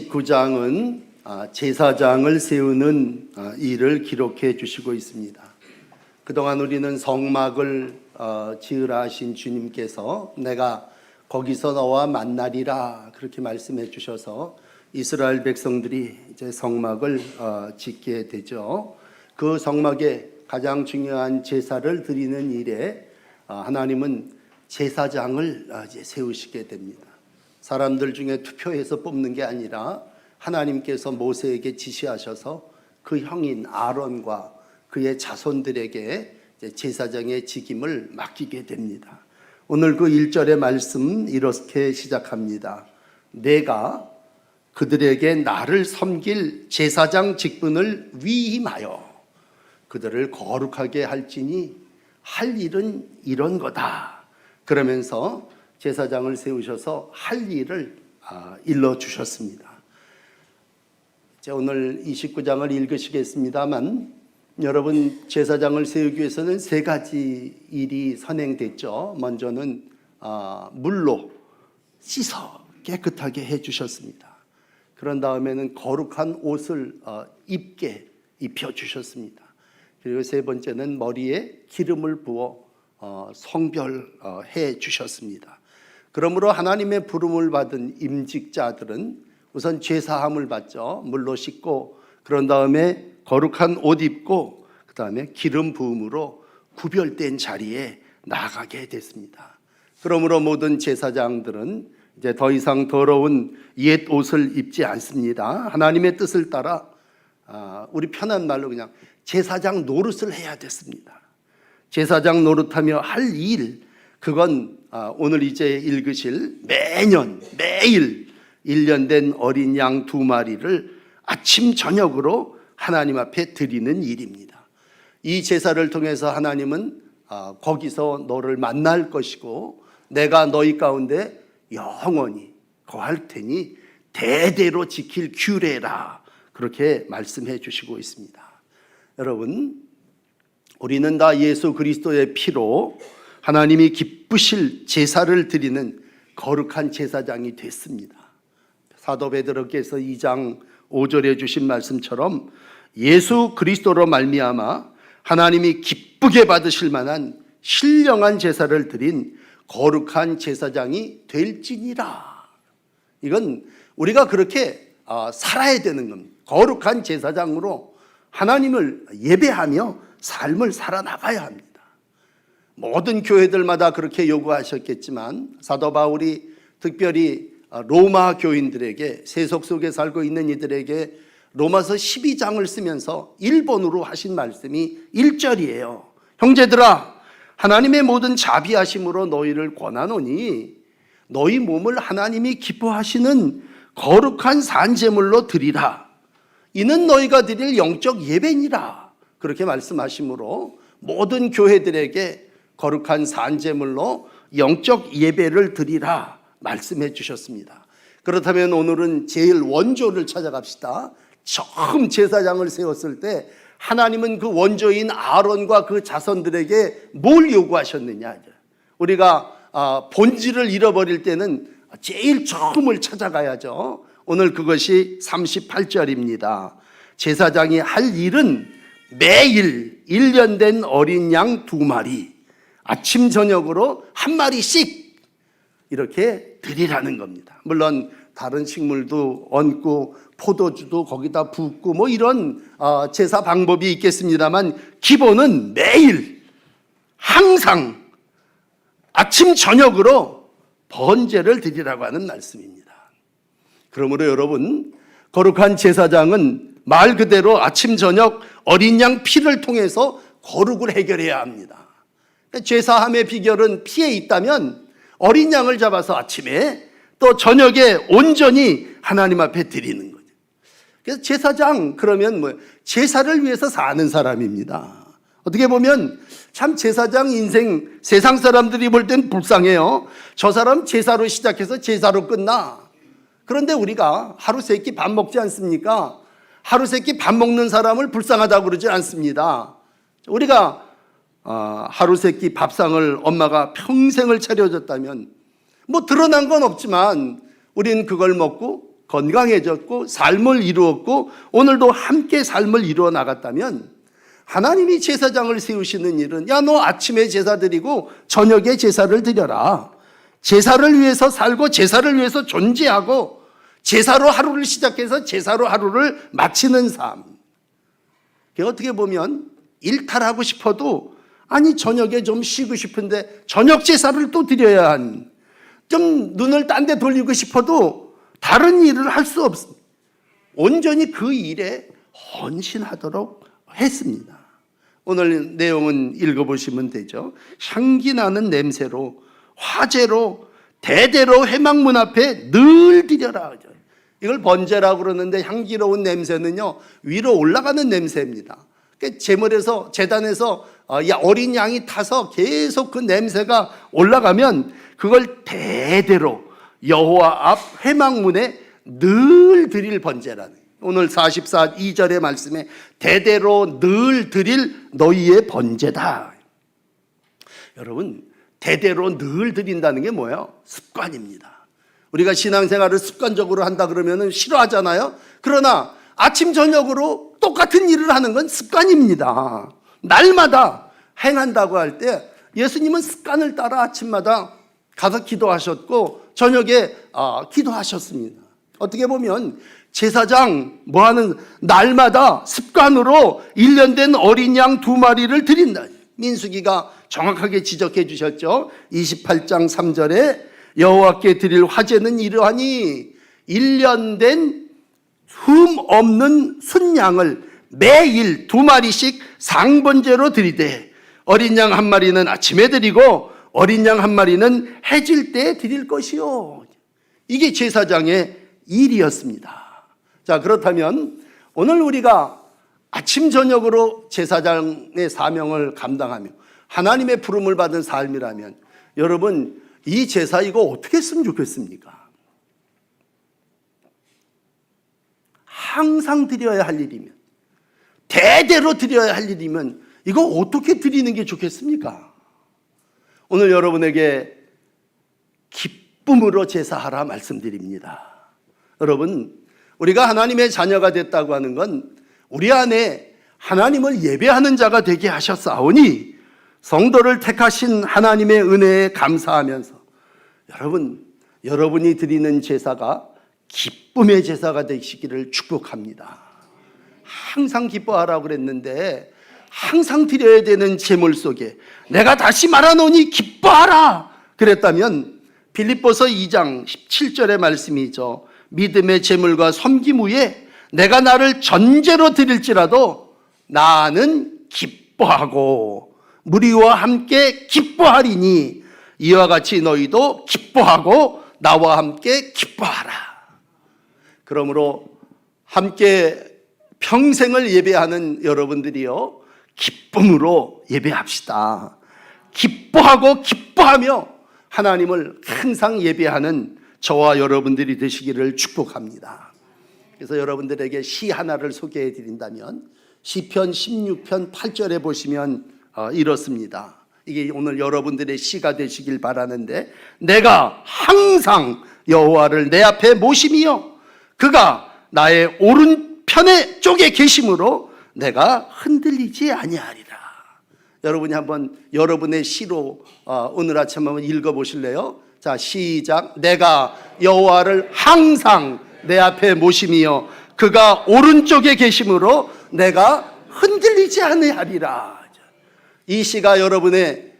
29장은 제사장을 세우는 일을 기록해 주시고 있습니다. 그동안 우리는 성막을 지으라 하신 주님께서 내가 거기서 너와 만나리라 그렇게 말씀해 주셔서 이스라엘 백성들이 이제 성막을 짓게 되죠. 그 성막에 가장 중요한 제사를 드리는 일에 하나님은 제사장을 이제 세우시게 됩니다. 사람들 중에 투표해서 뽑는 게 아니라 하나님께서 모세에게 지시하셔서 그 형인 아론과 그의 자손들에게 제사장의 직임을 맡기게 됩니다. 오늘 그 1절의 말씀 이렇게 시작합니다. 내가 그들에게 나를 섬길 제사장 직분을 위임하여 그들을 거룩하게 할지니 할 일은 이런 거다. 그러면서 제사장을 세우셔서 할 일을 일러주셨습니다. 오늘 29장을 읽으시겠습니다만 여러분, 제사장을 세우기 위해서는 세 가지 일이 선행됐죠. 먼저는 물로 씻어 깨끗하게 해주셨습니다. 그런 다음에는 거룩한 옷을 입혀주셨습니다. 그리고 세 번째는 머리에 기름을 부어 성별해 주셨습니다. 그러므로 하나님의 부름을 받은 임직자들은 우선 제사함을 받죠. 물로 씻고 그런 다음에 거룩한 옷 입고 그 다음에 기름 부음으로 구별된 자리에 나가게 됐습니다. 그러므로 모든 제사장들은 이제 더 이상 더러운 옛 옷을 입지 않습니다. 하나님의 뜻을 따라 우리 편한 말로 그냥 제사장 노릇을 해야 됐습니다. 제사장 노릇하며 할 일, 그건 오늘 이제 읽으실 매일 1년 된 어린 양 2마리를 아침 저녁으로 하나님 앞에 드리는 일입니다. 이 제사를 통해서 하나님은 거기서 너를 만날 것이고 내가 너희 가운데 영원히 거할 테니 대대로 지킬 규례라 그렇게 말씀해 주시고 있습니다. 여러분, 우리는 다 예수 그리스도의 피로 하나님이 기쁘실 제사를 드리는 거룩한 제사장이 됐습니다. 사도 베드로께서 2장 5절에 주신 말씀처럼 예수 그리스도로 말미암아 하나님이 기쁘게 받으실 만한 신령한 제사를 드린 거룩한 제사장이 될지니라. 이건 우리가 그렇게 살아야 되는 겁니다. 거룩한 제사장으로 하나님을 예배하며 삶을 살아나가야 합니다. 모든 교회들마다 그렇게 요구하셨겠지만 사도 바울이 특별히 로마 교인들에게, 세속 속에 살고 있는 이들에게 로마서 12장을 쓰면서 일본어로 하신 말씀이 1절이에요. 형제들아, 하나님의 모든 자비하심으로 너희를 권하노니 너희 몸을 하나님이 기뻐하시는 거룩한 산제물로 드리라. 이는 너희가 드릴 영적 예배니라. 그렇게 말씀하시므로 모든 교회들에게 거룩한 산제물로 영적 예배를 드리라 말씀해 주셨습니다. 그렇다면 오늘은 제일 원조를 찾아갑시다. 처음 제사장을 세웠을 때 하나님은 그 원조인 아론과 그 자손들에게 뭘 요구하셨느냐. 우리가 본질을 잃어버릴 때는 제일 처음을 찾아가야죠. 오늘 그것이 38절입니다. 제사장이 할 일은 매일 1년 된 어린 양 2마리 아침 저녁으로 1마리씩 이렇게 드리라는 겁니다. 물론 다른 식물도 얹고 포도주도 거기다 붓고 뭐 이런 제사 방법이 있겠습니다만 기본은 매일 항상 아침 저녁으로 번제를 드리라고 하는 말씀입니다. 그러므로 여러분, 거룩한 제사장은 말 그대로 아침 저녁 어린 양 피를 통해서 거룩을 해결해야 합니다. 제사함의 비결은 피에 있다면 어린 양을 잡아서 아침에 또 저녁에 온전히 하나님 앞에 드리는 거죠. 그래서 제사장 그러면 제사를 위해서 사는 사람입니다. 어떻게 보면 참 제사장 인생 세상 사람들이 볼 땐 불쌍해요. 저 사람 제사로 시작해서 제사로 끝나. 그런데 우리가 하루 세 끼 밥 먹지 않습니까? 하루 세 끼 밥 먹는 사람을 불쌍하다고 그러지 않습니다. 우리가 하루 세 끼 밥상을 엄마가 평생을 차려줬다면 뭐 드러난 건 없지만 우리는 그걸 먹고 건강해졌고 삶을 이루었고 오늘도 함께 삶을 이루어 나갔다면 하나님이 제사장을 세우시는 일은 야, 너 아침에 제사 드리고 저녁에 제사를 드려라. 제사를 위해서 살고 제사를 위해서 존재하고 제사로 하루를 시작해서 제사로 하루를 마치는 삶. 어떻게 보면 일탈하고 싶어도 아니 저녁에 좀 쉬고 싶은데 저녁 제사를 또 드려야 한, 좀 눈을 딴 데 돌리고 싶어도 다른 일을 할 수 없습니다. 온전히 그 일에 헌신하도록 했습니다. 오늘 내용은 읽어보시면 되죠. 향기 나는 냄새로 화제로 대대로 회막문 앞에 늘 드려라. 이걸 번제라고 그러는데 향기로운 냄새는요 위로 올라가는 냄새입니다. 제물에서 제단에서 어린 양이 타서 계속 그 냄새가 올라가면 그걸 대대로 여호와 앞 회막문에 늘 드릴 번제라는, 오늘 44 2절의 말씀에 대대로 늘 드릴 너희의 번제다. 여러분, 대대로 늘 드린다는 게 뭐예요? 습관입니다. 우리가 신앙생활을 습관적으로 한다 그러면 싫어하잖아요. 그러나 아침 저녁으로 똑같은 일을 하는 건 습관입니다. 날마다 행한다고 할 때 예수님은 습관을 따라 아침마다 가서 기도하셨고 저녁에 기도하셨습니다. 어떻게 보면 제사장 뭐하는 날마다 습관으로 1년 된 어린 양 2마리를 드린다. 민수기가 정확하게 지적해 주셨죠. 28장 3절에 여호와께 드릴 화제는 이러하니 1년 된 흠 없는 순양을 매일 2마리씩 상번제로 드리되 어린 양 1마리는 아침에 드리고 어린 양 1마리는 해질 때 드릴 것이요. 이게 제사장의 일이었습니다. 자, 그렇다면 오늘 우리가 아침 저녁으로 제사장의 사명을 감당하며 하나님의 부름을 받은 삶이라면 여러분, 이 제사 이거 어떻게 했으면 좋겠습니까? 항상 드려야 할 일이면, 대대로 드려야 할 일이면 이거 어떻게 드리는 게 좋겠습니까? 오늘 여러분에게 기쁨으로 제사하라 말씀드립니다. 여러분, 우리가 하나님의 자녀가 됐다고 하는 건 우리 안에 하나님을 예배하는 자가 되게 하셨사오니 성도를 택하신 하나님의 은혜에 감사하면서 여러분이 드리는 제사가 기쁨의 제사가 되시기를 축복합니다. 항상 기뻐하라고 그랬는데 항상 드려야 되는 제물 속에 내가 다시 말하노니 기뻐하라 그랬다면 빌립보서 2장 17절의 말씀이죠. 믿음의 제물과 섬김 후에 내가 나를 전제로 드릴지라도 나는 기뻐하고 무리와 함께 기뻐하리니 이와 같이 너희도 기뻐하고 나와 함께 기뻐하라. 그러므로 함께 평생을 예배하는 여러분들이요, 기쁨으로 예배합시다. 기뻐하고 기뻐하며 하나님을 항상 예배하는 저와 여러분들이 되시기를 축복합니다. 그래서 여러분들에게 시 하나를 소개해 드린다면 시편 16편 8절에 보시면 이렇습니다. 이게 오늘 여러분들의 시가 되시길 바라는데, 내가 항상 여호와를 내 앞에 모심이요 그가 나의 오른편에 쪽에 계심으로 내가 흔들리지 아니하리라. 여러분이 한번 여러분의 시로 오늘 아침 한번 읽어보실래요? 자, 시작. 내가 여호와를 항상 내 앞에 모심이요 그가 오른쪽에 계심으로 내가 흔들리지 아니하리라. 이 시가 여러분의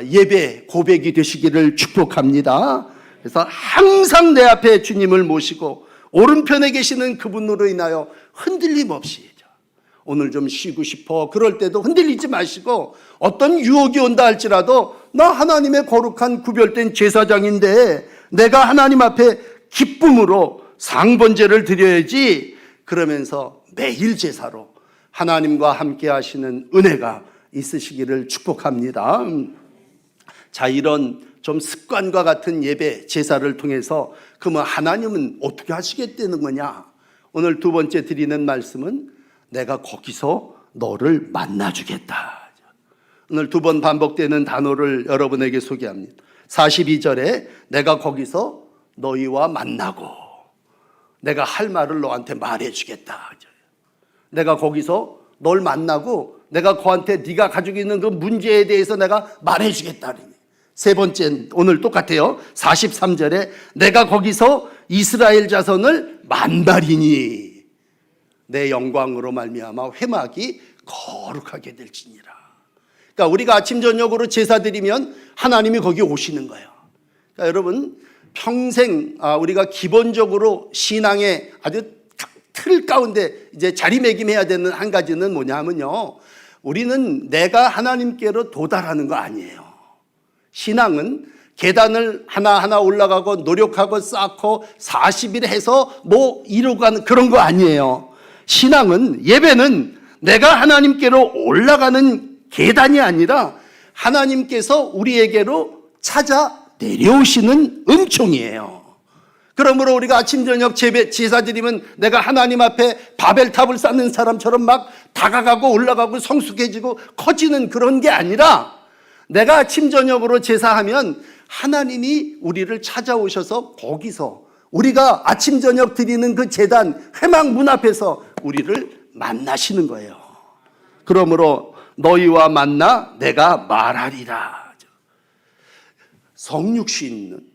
예배 고백이 되시기를 축복합니다. 그래서 항상 내 앞에 주님을 모시고 오른편에 계시는 그분으로 인하여 흔들림 없이, 오늘 좀 쉬고 싶어 그럴 때도 흔들리지 마시고, 어떤 유혹이 온다 할지라도 나 하나님의 거룩한 구별된 제사장인데 내가 하나님 앞에 기쁨으로 상번제를 드려야지, 그러면서 매일 제사로 하나님과 함께 하시는 은혜가 있으시기를 축복합니다. 자, 이런 좀 습관과 같은 예배 제사를 통해서 그러면 하나님은 어떻게 하시겠다는 거냐? 오늘 두 번째 드리는 말씀은 내가 거기서 너를 만나주겠다. 오늘 두 번 반복되는 단어를 여러분에게 소개합니다. 42절에 내가 거기서 너희와 만나고, 내가 할 말을 너한테 말해주겠다. 내가 거기서 널 만나고 내가 그한테 네가 가지고 있는 그 문제에 대해서 내가 말해주겠다. 세 번째 오늘 똑같아요. 43절에 내가 거기서 이스라엘 자손을 만나리니 내 영광으로 말미암아 회막이 거룩하게 될지니라. 그러니까 우리가 아침 저녁으로 제사 드리면 하나님이 거기 오시는 거예요. 그러니까 여러분 평생 우리가 기본적으로 신앙의 아주 틀 가운데 이제 자리매김해야 되는 한 가지는 뭐냐면요, 우리는 내가 하나님께로 도달하는 거 아니에요. 신앙은 계단을 하나하나 올라가고 노력하고 쌓고 40일 해서 뭐 이루고 하는 그런 거 아니에요. 신앙은, 예배는 내가 하나님께로 올라가는 계단이 아니라 하나님께서 우리에게로 찾아 내려오시는 은총이에요. 그러므로 우리가 아침 저녁 제사 드리면 내가 하나님 앞에 바벨탑을 쌓는 사람처럼 막 다가가고 올라가고 성숙해지고 커지는 그런 게 아니라 내가 아침 저녁으로 제사하면 하나님이 우리를 찾아오셔서 거기서 우리가 아침 저녁 드리는 그 제단 회막 문 앞에서 우리를 만나시는 거예요. 그러므로 너희와 만나 내가 말하리라. 성육신은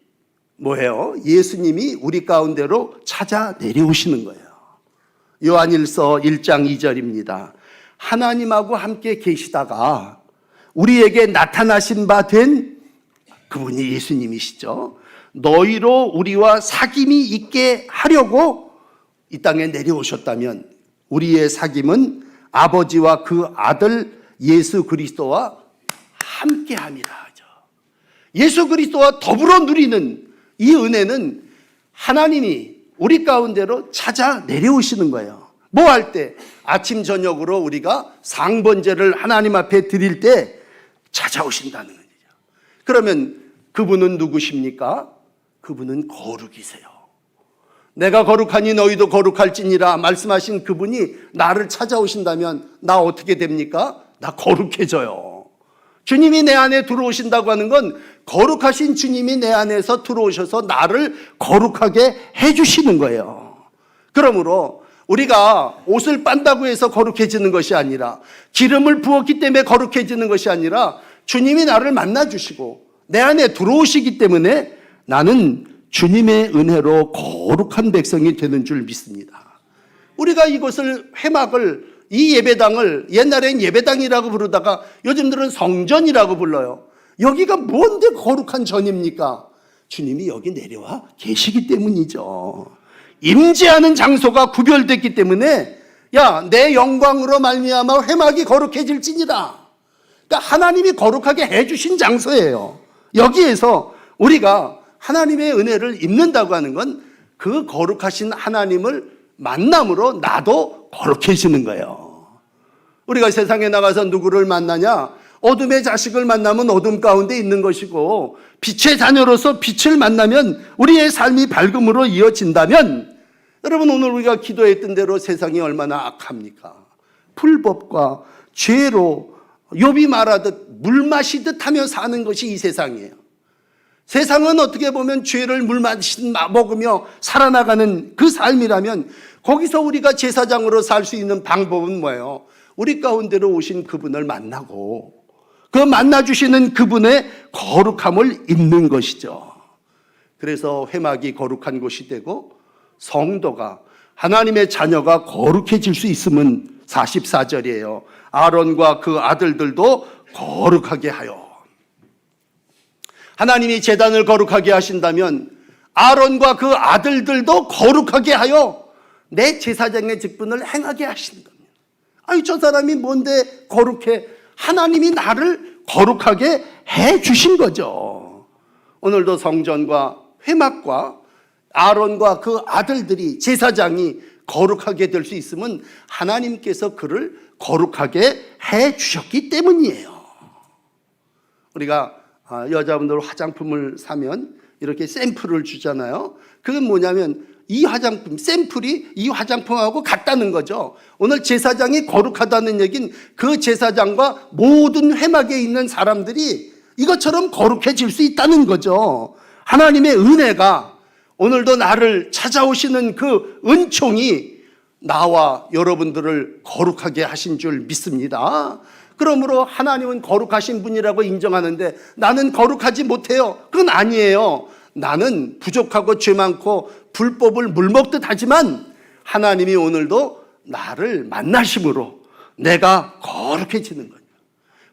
뭐예요? 예수님이 우리 가운데로 찾아 내려오시는 거예요. 요한일서 1장 2절입니다. 하나님하고 함께 계시다가 우리에게 나타나신 바 된 그분이 예수님이시죠. 너희로 우리와 사귐이 있게 하려고 이 땅에 내려오셨다면 우리의 사귐은 아버지와 그 아들 예수 그리스도와 함께함이라 하죠. 예수 그리스도와 더불어 누리는 이 은혜는 하나님이 우리 가운데로 찾아 내려오시는 거예요. 뭐 할 때? 아침 저녁으로 우리가 상번제를 하나님 앞에 드릴 때 찾아오신다는 거죠. 그러면 그분은 누구십니까? 그분은 거룩이세요. 내가 거룩하니 너희도 거룩할지니라 말씀하신 그분이 나를 찾아오신다면 나 어떻게 됩니까? 나 거룩해져요. 주님이 내 안에 들어오신다고 하는 건 거룩하신 주님이 내 안에서 들어오셔서 나를 거룩하게 해주시는 거예요. 그러므로 우리가 옷을 빤다고 해서 거룩해지는 것이 아니라, 기름을 부었기 때문에 거룩해지는 것이 아니라, 주님이 나를 만나주시고 내 안에 들어오시기 때문에 나는 주님의 은혜로 거룩한 백성이 되는 줄 믿습니다. 우리가 이것을, 회막을, 이 예배당을 옛날엔 예배당이라고 부르다가 요즘들은 성전이라고 불러요. 여기가 뭔데 거룩한 전입니까? 주님이 여기 내려와 계시기 때문이죠. 임재하는 장소가 구별됐기 때문에 야, 내 영광으로 말미암아 회막이 거룩해질지니라. 그러니까 하나님이 거룩하게 해주신 장소예요. 여기에서 우리가 하나님의 은혜를 입는다고 하는 건 그 거룩하신 하나님을 만남으로 나도 거룩해지는 거예요. 우리가 세상에 나가서 누구를 만나냐? 어둠의 자식을 만나면 어둠 가운데 있는 것이고, 빛의 자녀로서 빛을 만나면 우리의 삶이 밝음으로 이어진다면, 여러분 오늘 우리가 기도했던 대로 세상이 얼마나 악합니까? 불법과 죄로 욥이 말하듯 물 마시듯 하며 사는 것이 이 세상이에요. 세상은 어떻게 보면 죄를 물 먹으며 살아나가는 그 삶이라면 거기서 우리가 제사장으로 살 수 있는 방법은 뭐예요? 우리 가운데로 오신 그분을 만나고 그 만나주시는 그분의 거룩함을 입는 것이죠. 그래서 회막이 거룩한 곳이 되고 성도가, 하나님의 자녀가 거룩해질 수 있음은 44절이에요. 아론과 그 아들들도 거룩하게 하여. 하나님이 제단을 거룩하게 하신다면 아론과 그 아들들도 거룩하게 하여 내 제사장의 직분을 행하게 하신다. 아니 저 사람이 뭔데 거룩해? 하나님이 나를 거룩하게 해 주신 거죠. 오늘도 성전과 회막과 아론과 그 아들들이, 제사장이 거룩하게 될 수 있으면 하나님께서 그를 거룩하게 해 주셨기 때문이에요. 우리가 여자분들 화장품을 사면 이렇게 샘플을 주잖아요. 그건 뭐냐면 이 화장품, 샘플이 이 화장품하고 같다는 거죠. 오늘 제사장이 거룩하다는 얘기는 그 제사장과 모든 회막에 있는 사람들이 이것처럼 거룩해질 수 있다는 거죠. 하나님의 은혜가 오늘도 나를 찾아오시는 그 은총이 나와 여러분들을 거룩하게 하신 줄 믿습니다. 그러므로 하나님은 거룩하신 분이라고 인정하는데 나는 거룩하지 못해요. 그건 아니에요. 나는 부족하고 죄 많고 불법을 물먹듯 하지만 하나님이 오늘도 나를 만나심으로 내가 거룩해지는 거예요.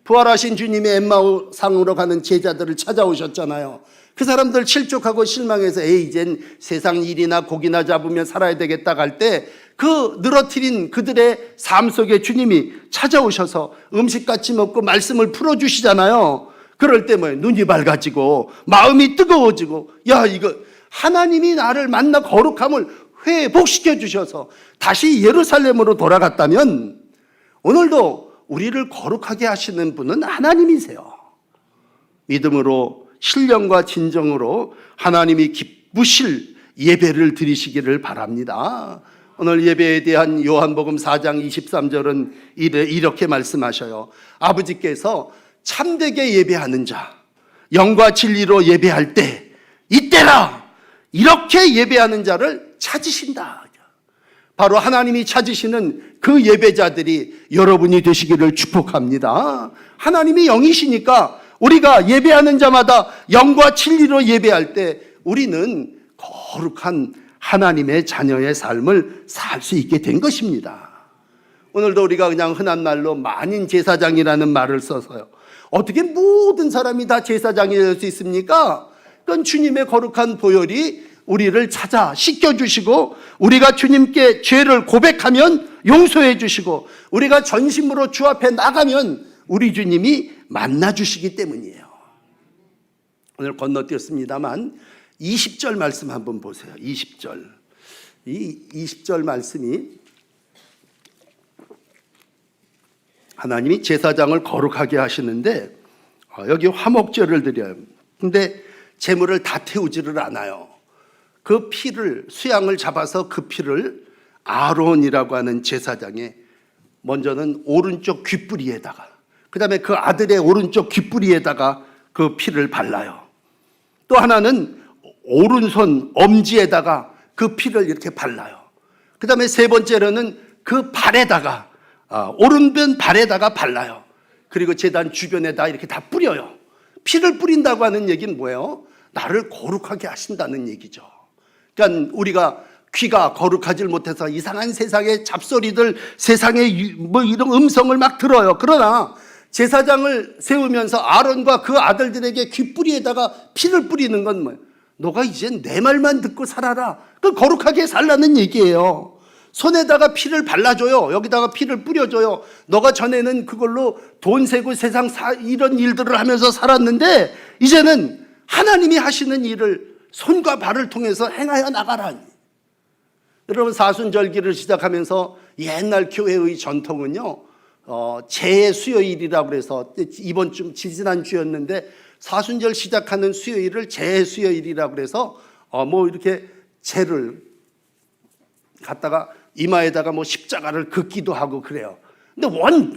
부활하신 주님이 엠마오상으로 가는 제자들을 찾아오셨잖아요. 그 사람들 실족하고 실망해서 이젠 세상 일이나 고기나 잡으면 살아야 되겠다 할 때 그 늘어뜨린 그들의 삶 속에 주님이 찾아오셔서 음식 같이 먹고 말씀을 풀어주시잖아요. 그럴 때 눈이 밝아지고 마음이 뜨거워지고 이거 하나님이 나를 만나 거룩함을 회복시켜 주셔서 다시 예루살렘으로 돌아갔다면 오늘도 우리를 거룩하게 하시는 분은 하나님이세요. 믿음으로 신령과 진정으로 하나님이 기쁘실 예배를 드리시기를 바랍니다. 오늘 예배에 대한 요한복음 4장 23절은 이렇게 말씀하셔요. 아버지께서 참되게 예배하는 자, 영과 진리로 예배할 때 이때라 이렇게 예배하는 자를 찾으신다. 바로 하나님이 찾으시는 그 예배자들이 여러분이 되시기를 축복합니다. 하나님이 영이시니까 우리가 예배하는 자마다 영과 진리로 예배할 때 우리는 거룩한 하나님의 자녀의 삶을 살 수 있게 된 것입니다. 오늘도 우리가 그냥 흔한 말로 만인 제사장이라는 말을 써서요. 어떻게 모든 사람이 다 제사장이 될 수 있습니까? 그건 주님의 거룩한 보혈이 우리를 찾아 씻겨주시고 우리가 주님께 죄를 고백하면 용서해 주시고 우리가 전심으로 주 앞에 나가면 우리 주님이 만나주시기 때문이에요. 오늘 건너뛰었습니다만 20절 말씀 한번 보세요. 20절. 이 20절 말씀이 하나님이 제사장을 거룩하게 하시는데 여기 화목제를 드려요. 근데 제물을 다 태우지를 않아요. 그 피를 수양을 잡아서 그 피를 아론이라고 하는 제사장의 먼저는 오른쪽 귓뿌리에다가 그 다음에 그 아들의 오른쪽 귓뿌리에다가 그 피를 발라요. 또 하나는 오른손 엄지에다가 그 피를 이렇게 발라요. 그 다음에 세 번째로는 그 발에다가 오른편 발에다가 발라요. 그리고 제단 주변에다 이렇게 다 뿌려요. 피를 뿌린다고 하는 얘기는 뭐예요? 나를 거룩하게 하신다는 얘기죠. 그러니까 우리가 귀가 거룩하지 못해서 이상한 세상의 잡소리들, 세상의 이런 음성을 막 들어요. 그러나 제사장을 세우면서 아론과 그 아들들에게 귓뿌리에다가 피를 뿌리는 건 뭐예요? 너가 이제 내 말만 듣고 살아라. 그 거룩하게 살라는 얘기예요. 손에다가 피를 발라줘요. 여기다가 피를 뿌려줘요. 너가 전에는 그걸로 돈 세고 세상 이런 일들을 하면서 살았는데 이제는 하나님이 하시는 일을 손과 발을 통해서 행하여 나가라. 여러분 사순절기를 시작하면서 옛날 교회의 전통은요. 재수요일이라고 해서 이번 주 지지난 주였는데 사순절 시작하는 수요일을 재수요일이라고 해서 이렇게 재를 갖다가 이마에다가 십자가를 긋기도 하고 그래요. 근데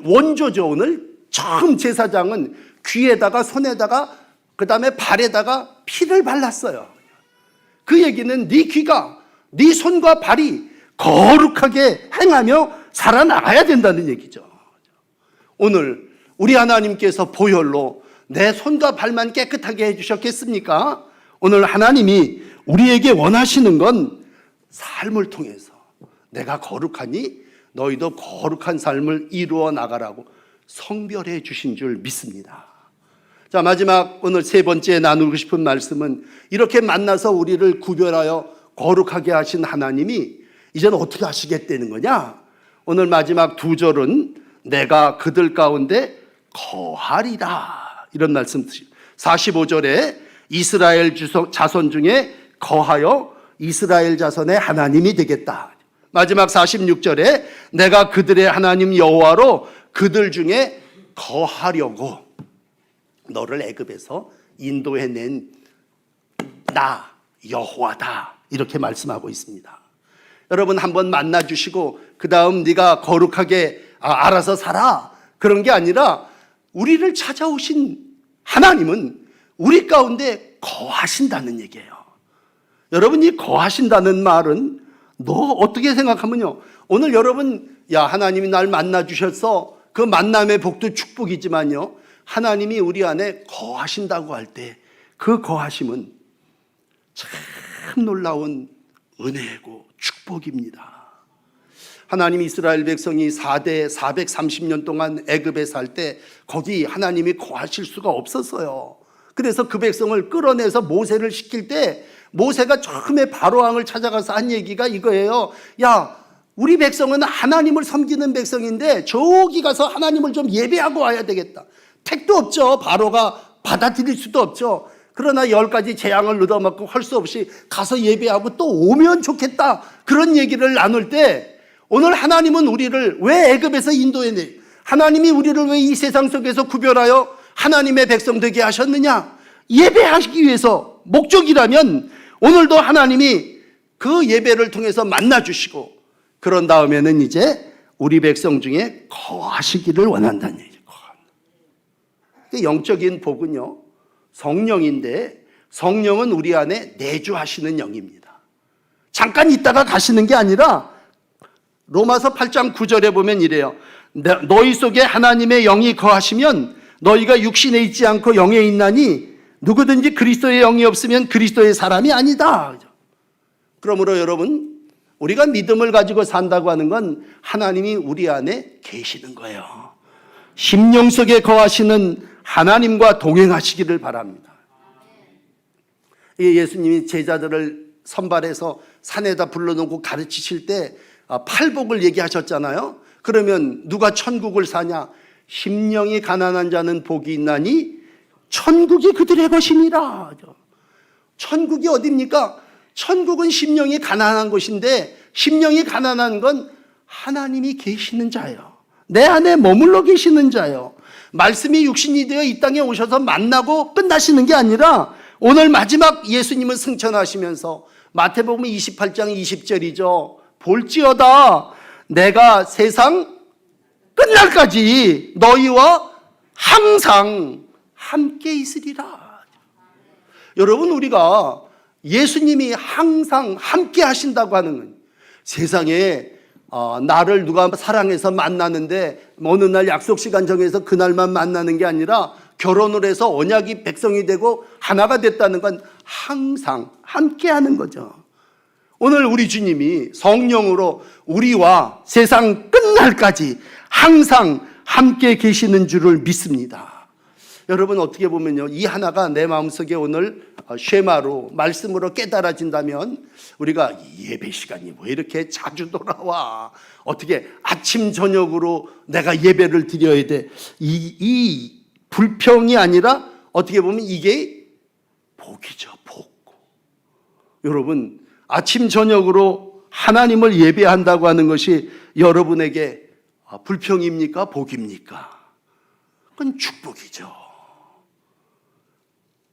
원조죠. 오늘 처음 제사장은 귀에다가 손에다가 그 다음에 발에다가 피를 발랐어요. 그 얘기는 네 귀가 네 손과 발이 거룩하게 행하며 살아나가야 된다는 얘기죠. 오늘 우리 하나님께서 보혈로 내 손과 발만 깨끗하게 해주셨겠습니까? 오늘 하나님이 우리에게 원하시는 건 삶을 통해서 내가 거룩하니 너희도 거룩한 삶을 이루어 나가라고 성별해 주신 줄 믿습니다. 자, 마지막 오늘 세 번째 나누고 싶은 말씀은 이렇게 만나서 우리를 구별하여 거룩하게 하신 하나님이 이제는 어떻게 하시겠다는 거냐? 오늘 마지막 두 절은 내가 그들 가운데 거하리라 이런 말씀. 45절에 이스라엘 자손 중에 거하여 이스라엘 자손의 하나님이 되겠다. 마지막 46절에 내가 그들의 하나님 여호와로 그들 중에 거하려고 너를 애굽에서 인도해낸 나 여호와다 이렇게 말씀하고 있습니다. 여러분 한번 만나주시고 그 다음 네가 거룩하게 알아서 살아 그런 게 아니라 우리를 찾아오신 하나님은 우리 가운데 거하신다는 얘기예요. 여러분이 거하신다는 말은 너 어떻게 생각하면요, 오늘 여러분 하나님이 날 만나 주셨어, 그 만남의 복도 축복이지만요, 하나님이 우리 안에 거하신다고 할 때 그 거하심은 참 놀라운 은혜고 축복입니다. 하나님이 이스라엘 백성이 4대 430년 동안 애굽에 살 때 거기 하나님이 거하실 수가 없었어요. 그래서 그 백성을 끌어내서 모세를 시킬 때 모세가 처음에 바로왕을 찾아가서 한 얘기가 이거예요. 야, 우리 백성은 하나님을 섬기는 백성인데 저기 가서 하나님을 좀 예배하고 와야 되겠다. 택도 없죠. 바로가 받아들일 수도 없죠. 그러나 10가지 재앙을 얻어맞고 할 수 없이 가서 예배하고 또 오면 좋겠다. 그런 얘기를 나눌 때 오늘 하나님은 우리를 왜 애굽에서 인도해내? 하나님이 우리를 왜 이 세상 속에서 구별하여 하나님의 백성 되게 하셨느냐? 예배하기 위해서 목적이라면 오늘도 하나님이 그 예배를 통해서 만나주시고 그런 다음에는 이제 우리 백성 중에 거하시기를 원한다는 얘기죠. 영적인 복은요, 성령인데 성령은 우리 안에 내주하시는 영입니다. 잠깐 있다가 가시는 게 아니라 로마서 8장 9절에 보면 이래요. 너희 속에 하나님의 영이 거하시면 너희가 육신에 있지 않고 영에 있나니 누구든지 그리스도의 영이 없으면 그리스도의 사람이 아니다. 그러므로 여러분, 우리가 믿음을 가지고 산다고 하는 건 하나님이 우리 안에 계시는 거예요. 심령 속에 거하시는 하나님과 동행하시기를 바랍니다. 예수님이 제자들을 선발해서 산에다 불러놓고 가르치실 때 팔복을 얘기하셨잖아요. 그러면 누가 천국을 사냐? 심령이 가난한 자는 복이 있나니 천국이 그들의 것이니라. 천국이 어디입니까? 천국은 심령이 가난한 곳인데, 심령이 가난한 건 하나님이 계시는 자예요. 내 안에 머물러 계시는 자예요. 말씀이 육신이 되어 이 땅에 오셔서 만나고 끝나시는 게 아니라 오늘 마지막 예수님은 승천하시면서 마태복음 28장 20절이죠. 볼지어다 내가 세상 끝날까지 너희와 항상 함께 있으리라. 여러분, 우리가 예수님이 항상 함께 하신다고 하는 건 세상에 나를 누가 사랑해서 만나는데 어느 날 약속 시간 정해서 그날만 만나는 게 아니라 결혼을 해서 언약이 백성이 되고 하나가 됐다는 건 항상 함께 하는 거죠. 오늘 우리 주님이 성령으로 우리와 세상 끝날까지 항상 함께 계시는 줄을 믿습니다. 여러분, 어떻게 보면요, 이 하나가 내 마음속에 오늘 쉐마로 말씀으로 깨달아진다면 우리가 예배 시간이 왜 이렇게 자주 돌아와? 어떻게 아침 저녁으로 내가 예배를 드려야 돼? 이 불평이 아니라 어떻게 보면 이게 복이죠, 복. 여러분, 아침 저녁으로 하나님을 예배한다고 하는 것이 여러분에게 불평입니까? 복입니까? 그건 축복이죠.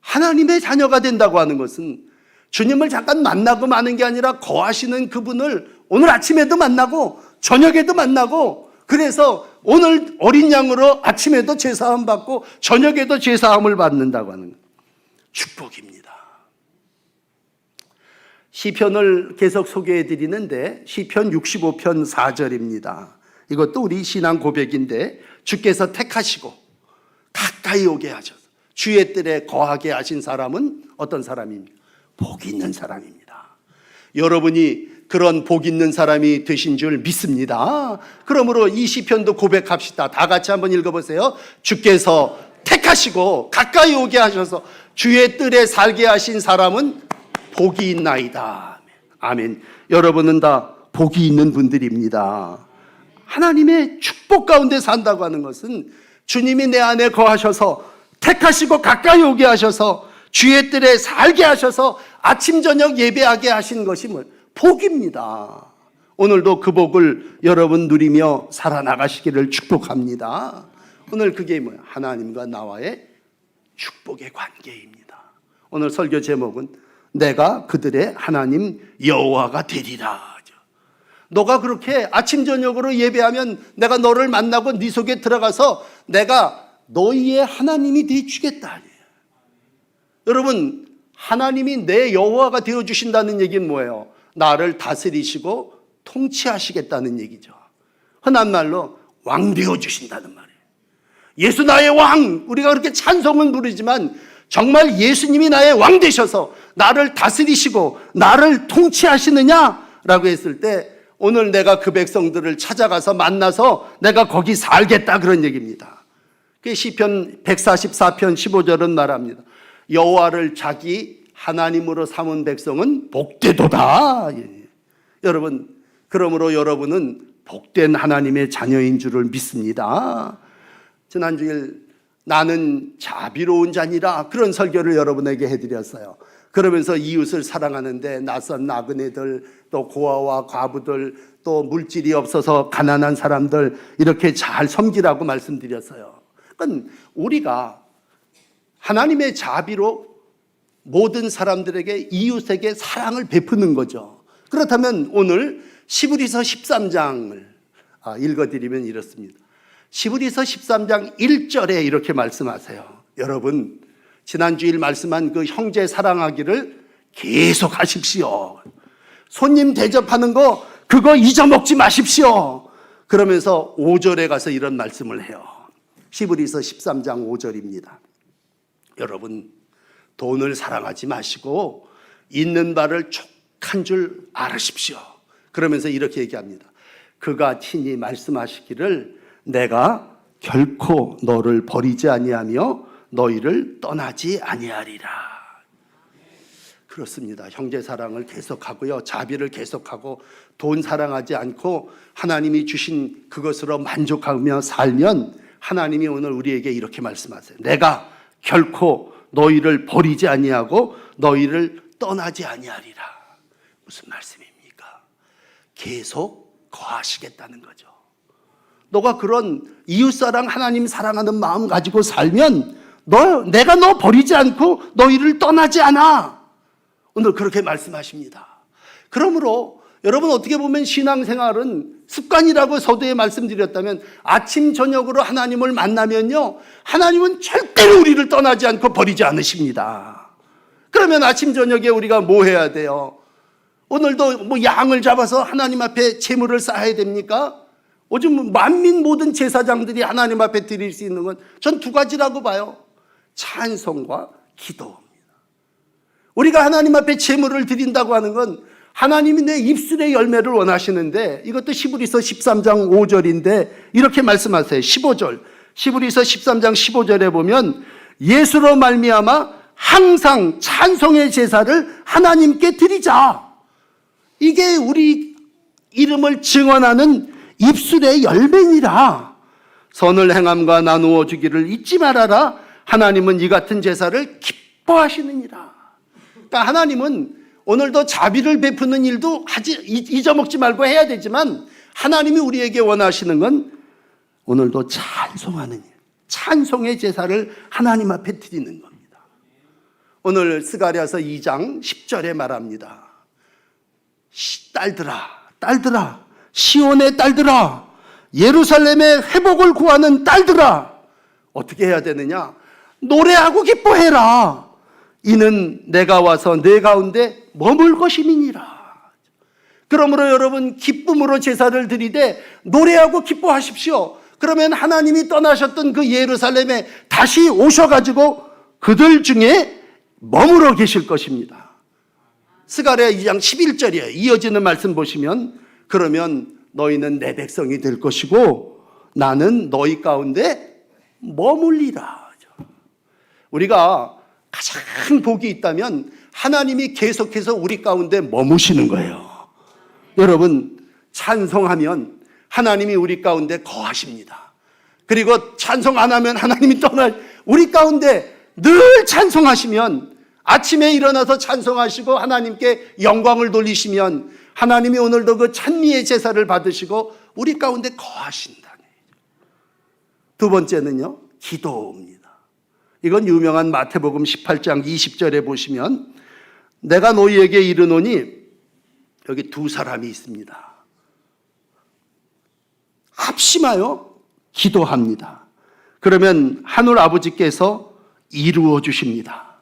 하나님의 자녀가 된다고 하는 것은 주님을 잠깐 만나고 마는 게 아니라 거하시는 그분을 오늘 아침에도 만나고 저녁에도 만나고, 그래서 오늘 어린 양으로 아침에도 제사함 받고 저녁에도 제사함을 받는다고 하는 축복입니다. 시편을 계속 소개해 드리는데 시편 65편 4절입니다. 이것도 우리 신앙 고백인데, 주께서 택하시고 가까이 오게 하셔서 주의 뜰에 거하게 하신 사람은 어떤 사람입니까? 복 있는 사람입니다. 여러분이 그런 복 있는 사람이 되신 줄 믿습니다. 그러므로 이 시편도 고백합시다. 다 같이 한번 읽어보세요. 주께서 택하시고 가까이 오게 하셔서 주의 뜰에 살게 하신 사람은 복이 있나이다. 아멘. 여러분은 다 복이 있는 분들입니다. 하나님의 축복 가운데 산다고 하는 것은 주님이 내 안에 거하셔서 택하시고 가까이 오게 하셔서 주의 뜰에 살게 하셔서 아침 저녁 예배하게 하신 것이 복입니다. 오늘도 그 복을 여러분 누리며 살아나가시기를 축복합니다. 오늘 그게 하나님과 나와의 축복의 관계입니다. 오늘 설교 제목은 내가 그들의 하나님 여호와가 되리라. 너가 그렇게 아침 저녁으로 예배하면 내가 너를 만나고 네 속에 들어가서 내가 너희의 하나님이 되어주겠다. 여러분, 하나님이 내 여호와가 되어 주신다는 얘기는 뭐예요? 나를 다스리시고 통치하시겠다는 얘기죠. 흔한 말로 왕 되어 주신다는 말이에요. 예수 나의 왕, 우리가 그렇게 찬송은 부르지만 정말 예수님이 나의 왕 되셔서 나를 다스리시고 나를 통치하시느냐라고 했을 때 오늘 내가 그 백성들을 찾아가서 만나서 내가 거기 살겠다, 그런 얘기입니다. 시편 144편 15절은 말합니다. 여호와를 자기 하나님으로 삼은 백성은 복되도다. 여러분, 그러므로 여러분은 복된 하나님의 자녀인 줄을 믿습니다. 지난주일 나는 자비로운 자니라, 그런 설교를 여러분에게 해드렸어요. 그러면서 이웃을 사랑하는데 낯선 나그네들, 또 고아와 과부들, 또 물질이 없어서 가난한 사람들 이렇게 잘 섬기라고 말씀드렸어요. 그러니까 우리가 하나님의 자비로 모든 사람들에게, 이웃에게 사랑을 베푸는 거죠. 그렇다면 오늘 시브리서 13장을 읽어드리면 이렇습니다. 시브리서 13장 1절에 이렇게 말씀하세요. 여러분, 지난주일 말씀한 그 형제 사랑하기를 계속 하십시오. 손님 대접하는 거 그거 잊어먹지 마십시오. 그러면서 5절에 가서 이런 말씀을 해요. 시브리서 13장 5절입니다. 여러분, 돈을 사랑하지 마시고 있는 바를 족한 줄 알으십시오. 그러면서 이렇게 얘기합니다. 그가 친히 말씀하시기를 내가 결코 너를 버리지 아니하며 너희를 떠나지 아니하리라. 그렇습니다. 형제 사랑을 계속하고요, 자비를 계속하고 돈 사랑하지 않고 하나님이 주신 그것으로 만족하며 살면 하나님이 오늘 우리에게 이렇게 말씀하세요. 내가 결코 너희를 버리지 아니하고 너희를 떠나지 아니하리라. 무슨 말씀입니까? 계속 거하시겠다는 거죠. 너가 그런 이웃사랑, 하나님 사랑하는 마음 가지고 살면 내가 너 버리지 않고 너희를 떠나지 않아. 오늘 그렇게 말씀하십니다. 그러므로 여러분, 어떻게 보면 신앙생활은 습관이라고 서두에 말씀드렸다면 아침 저녁으로 하나님을 만나면요, 하나님은 절대로 우리를 떠나지 않고 버리지 않으십니다. 그러면 아침 저녁에 우리가 뭐 해야 돼요? 오늘도 뭐 양을 잡아서 하나님 앞에 제물을 쌓아야 됩니까? 요즘 만민 모든 제사장들이 하나님 앞에 드릴 수 있는 건 전 두 가지라고 봐요. 찬송과 기도입니다. 우리가 하나님 앞에 제물을 드린다고 하는 건 하나님이 내 입술의 열매를 원하시는데, 이것도 시브리서 13장 5절인데 이렇게 말씀하세요. 15절, 시브리서 13장 15절에 보면 예수로 말미암아 항상 찬송의 제사를 하나님께 드리자. 이게 우리 이름을 증언하는 입술의 열매니라. 선을 행함과 나누어 주기를 잊지 말아라. 하나님은 이 같은 제사를 기뻐하시느니라. 그러니까 하나님은 오늘도 자비를 베푸는 일도 잊어먹지 말고 해야 되지만, 하나님이 우리에게 원하시는 건 오늘도 찬송하는 일, 찬송의 제사를 하나님 앞에 드리는 겁니다. 오늘 스가랴서 2장 10절에 말합니다. 딸들아, 시온의 딸들아, 예루살렘의 회복을 구하는 딸들아, 어떻게 해야 되느냐? 노래하고 기뻐해라. 이는 내가 와서 내 가운데 머물 것임이니라. 그러므로 여러분, 기쁨으로 제사를 드리되 노래하고 기뻐하십시오. 그러면 하나님이 떠나셨던 그 예루살렘에 다시 오셔가지고 그들 중에 머물러 계실 것입니다. 스가랴 2장 11절이에요. 이어지는 말씀 보시면, 그러면 너희는 내 백성이 될 것이고 나는 너희 가운데 머물리라. 우리가 가장 복이 있다면 하나님이 계속해서 우리 가운데 머무시는 거예요. 여러분, 찬송하면 하나님이 우리 가운데 거하십니다. 그리고 찬송 안 하면 하나님이 우리 가운데 늘 찬송하시면, 아침에 일어나서 찬송하시고 하나님께 영광을 돌리시면 하나님이 오늘도 그 찬미의 제사를 받으시고 우리 가운데 거하신다는 얘기죠. 두 번째는요, 기도입니다. 이건 유명한 마태복음 18장 20절에 보시면, 내가 너희에게 이르노니, 여기 두 사람이 있습니다. 합심하여 기도합니다. 그러면 하늘 아버지께서 이루어 주십니다.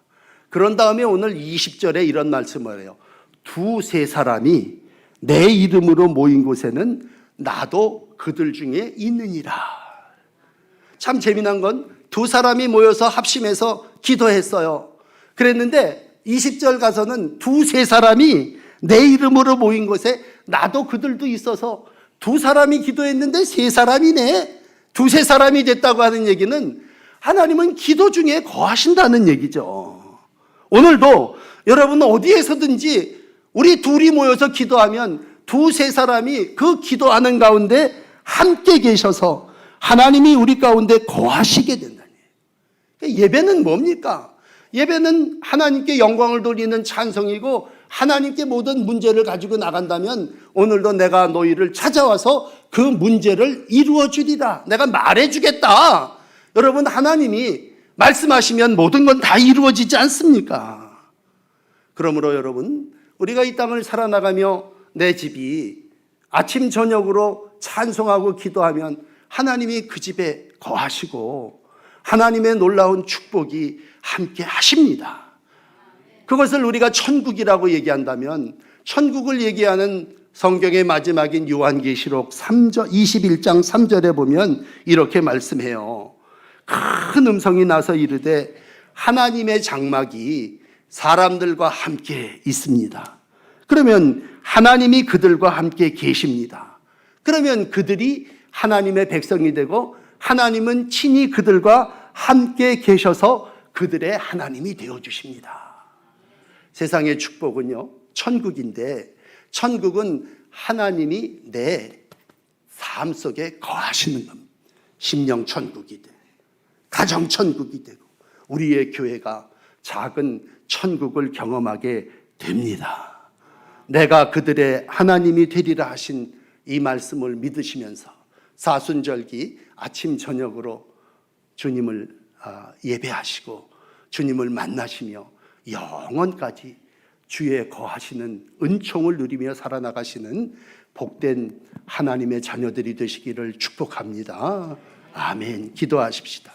그런 다음에 오늘 20절에 이런 말씀을 해요. 두세 사람이 내 이름으로 모인 곳에는 나도 그들 중에 있느니라. 참 재미난 건 두 사람이 모여서 합심해서 기도했어요. 그랬는데 20절 가서는 두세 사람이 내 이름으로 모인 곳에 나도 그들도 있어서 두 사람이 기도했는데 세 사람이네. 두세 사람이 됐다고 하는 얘기는 하나님은 기도 중에 거하신다는 얘기죠. 오늘도 여러분 어디에서든지 우리 둘이 모여서 기도하면 두세 사람이 그 기도하는 가운데 함께 계셔서 하나님이 우리 가운데 거하시게 된다니. 예배는 뭡니까? 예배는 하나님께 영광을 돌리는 찬송이고 하나님께 모든 문제를 가지고 나간다면 오늘도 내가 너희를 찾아와서 그 문제를 이루어 주리라. 내가 말해 주겠다. 여러분 하나님이 말씀하시면 모든 건 다 이루어지지 않습니까? 그러므로 여러분 우리가 이 땅을 살아나가며 내 집이 아침 저녁으로 찬송하고 기도하면 하나님이 그 집에 거하시고 하나님의 놀라운 축복이 함께 하십니다. 그것을 우리가 천국이라고 얘기한다면 천국을 얘기하는 성경의 마지막인 요한계시록 21장 3절에 보면 이렇게 말씀해요. 큰 음성이 나서 이르되 하나님의 장막이 사람들과 함께 있습니다. 그러면 하나님이 그들과 함께 계십니다. 그러면 그들이 하나님의 백성이 되고 하나님은 친히 그들과 함께 계셔서 그들의 하나님이 되어주십니다. 세상의 축복은요 천국인데 천국은 하나님이 내 삶 속에 거하시는 겁니다. 심령 천국이 되고 가정 천국이 되고 우리의 교회가 작은 천국을 경험하게 됩니다. 내가 그들의 하나님이 되리라 하신 이 말씀을 믿으시면서 사순절기 아침 저녁으로 주님을 예배하시고 주님을 만나시며 영원까지 주의 거하시는 은총을 누리며 살아나가시는 복된 하나님의 자녀들이 되시기를 축복합니다. 아멘. 기도하십시다.